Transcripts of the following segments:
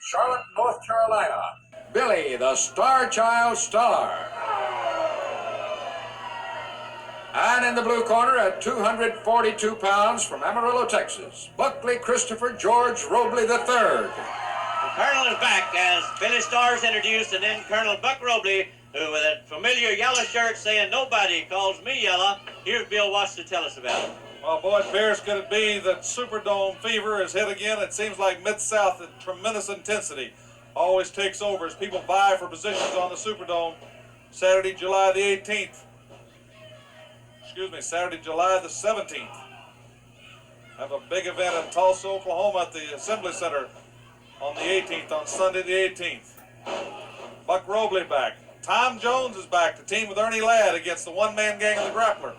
Charlotte, North Carolina. Billy, the Star Child Star. And in the blue corner at 242 pounds from Amarillo, Texas, Buckley Christopher George Robley III. The Colonel is back as Billy Starr's introduced, and then Colonel Buck Robley, who with that familiar yellow shirt saying nobody calls me yellow. Here's Bill Watts to tell us about it. Well, boy, Bears, could it be that Superdome fever is hit again? It seems like Mid-South at tremendous intensity always takes over as people vie for positions on the Superdome. Saturday, July the 18th. Saturday, July the 17th. Have a big event in Tulsa, Oklahoma at the Assembly Center on the 18th, on Sunday the 18th. Buck Robley back. Tom Jones is back to team with Ernie Ladd against the one-man gang and the Grappler.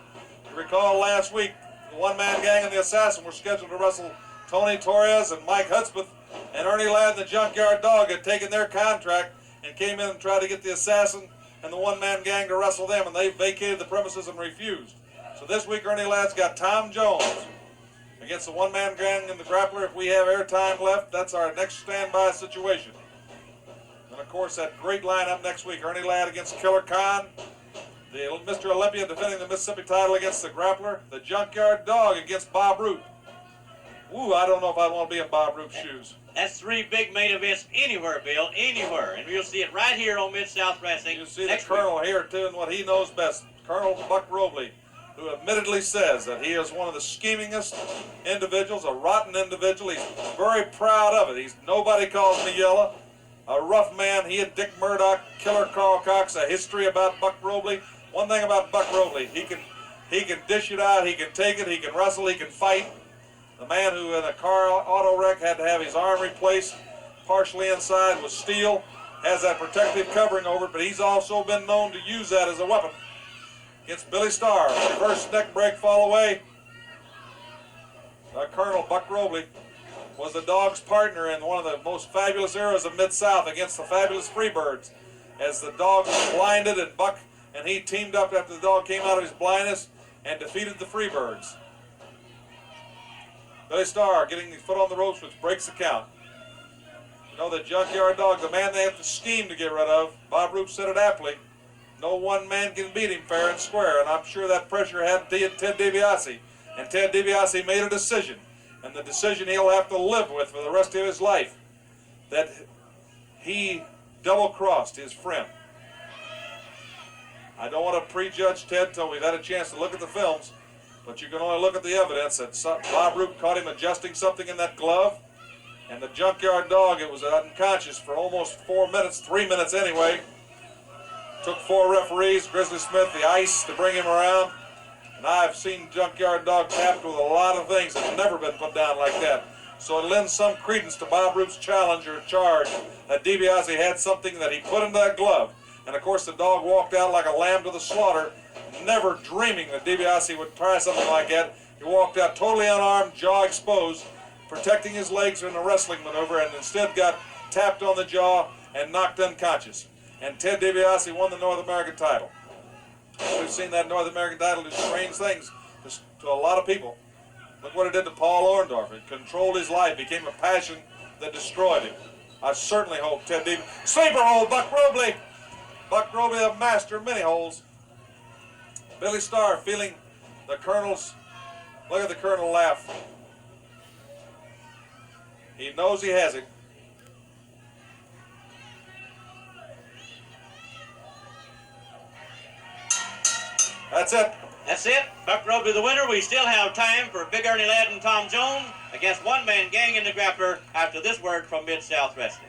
You recall last week, the one-man gang and the Assassin were scheduled to wrestle Tony Torres and Mike Hudspeth, and Ernie Ladd and the Junkyard Dog had taken their contract and came in and tried to get the Assassin and the one-man gang to wrestle them, and they vacated the premises and refused. So this week, Ernie Ladd's got Tom Jones against the one-man gang and the Grappler. If we have airtime left, that's our next standby situation. And of course, that great lineup next week, Ernie Ladd against Killer Khan, the Mr. Olympia defending the Mississippi title against the Grappler, the Junkyard Dog against Bob Root. Ooh, I don't know if I want to be in Bob Root's shoes. That's three big main events anywhere, Bill, anywhere. And you'll see it right here on Mid-South Wrestling. You'll see the Colonel here, too, and what he knows best. Colonel Buck Robley, who admittedly says that he is one of the schemingest individuals, a rotten individual. He's very proud of it. Nobody calls me yellow. A rough man. He and Dick Murdoch, Killer Carl Cox, a history about Buck Robley. One thing about Buck Robley, he can dish it out, he can take it, he can wrestle, he can fight. The man who in a car auto wreck had to have his arm replaced, partially inside with steel, has that protective covering over it, but he's also been known to use that as a weapon. Against Billy Starr, reverse neck break fall away. Colonel Buck Robley was the Dog's partner in one of the most fabulous eras of Mid-South against the fabulous Freebirds. As the Dog was blinded, and Buck and he teamed up after the Dog came out of his blindness and defeated the Freebirds. Billy Starr getting his foot on the ropes, which breaks the count. You know, the Junkyard Dog, the man they have to scheme to get rid of. Bob Roop said it aptly. No one man can beat him fair and square, and I'm sure that pressure had Ted DiBiase. And Ted DiBiase made a decision, and the decision he'll have to live with for the rest of his life, that he double-crossed his friend. I don't want to prejudge Ted until we've had a chance to look at the films, but you can only look at the evidence that Bob Roop caught him adjusting something in that glove, and the Junkyard Dog, it was unconscious for almost 4 minutes, 3 minutes anyway. Took 4 referees, Grizzly Smith, the ice to bring him around. And I've seen Junkyard Dog tapped with a lot of things that have never been put down like that. So it lends some credence to Bob Roop's challenge or charge that DiBiase had something that he put into that glove. And of course the Dog walked out like a lamb to the slaughter, never dreaming that DiBiase would try something like that. He walked out totally unarmed, jaw exposed, protecting his legs in a wrestling maneuver, and instead got tapped on the jaw and knocked unconscious. And Ted DiBiase won the North American title. We've seen that North American title do strange things to a lot of people. Look what it did to Paul Orndorff. It controlled his life, became a passion that destroyed him. I certainly hope Ted DiBiase... Sleeper hole, Buck Robley! Buck Robley, a master of many holes. Billy Starr feeling the Colonel's... Look at the Colonel laugh. He knows he has it. That's it. That's it. Buck Robley the winner. We still have time for Big Ernie Ladd and Tom Jones against one-man gang in the Grappler after this word from Mid-South Wrestling.